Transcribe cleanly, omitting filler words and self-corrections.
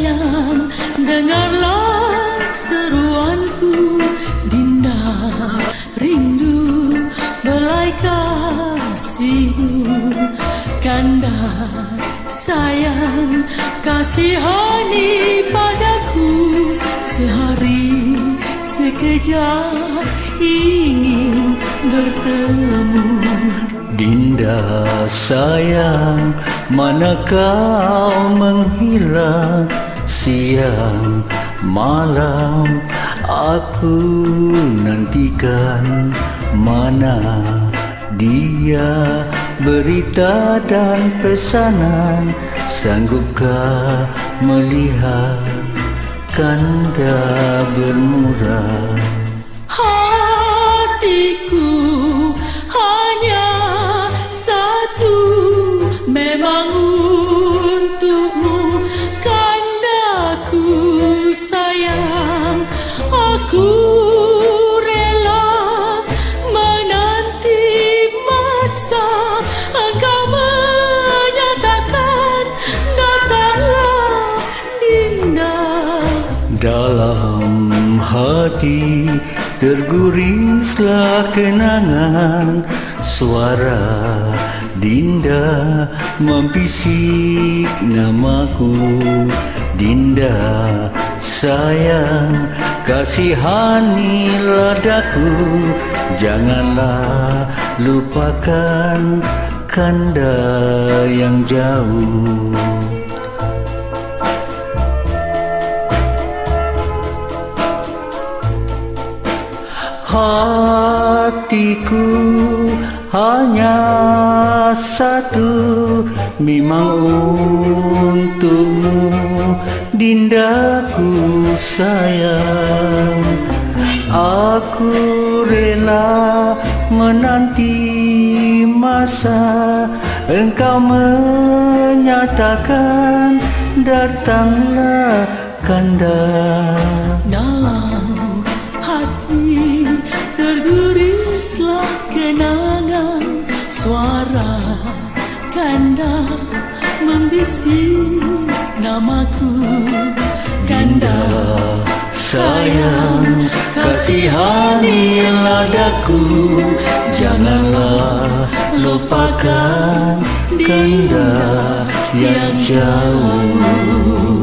sayang, dengarlah seruanku. Dinda rindu belai kasihmu. Kanda sayang, kasihani padaku. Sehari sekejap ingin bertemu. Dinda sayang, mana kau menghilang? Siang malam aku nantikan. Mana dia berita dan pesanan? Sanggupkah melihat Kanda bermuram? Hatiku hanya satu, memang untukmu. Kandaku sayang, aku rela menanti masa engkau menyatakan. Datanglah Dinda. Dalam hati tergurislah kenangan. Suara Dinda membisik namaku. Dinda sayang, kasihanilah daku. Janganlah lupakan Kanda yang jauh. Hatiku hanya satu, memang untukmu. Dindaku sayang, aku rela menanti masa engkau menyatakan. Datanglah Kanda. Dalam hati tergurislah kenangan. Suara Kanda membisik namaku. Kanda sayang, kasihanilah daku. Janganlah lupakan Kanda yang jauh.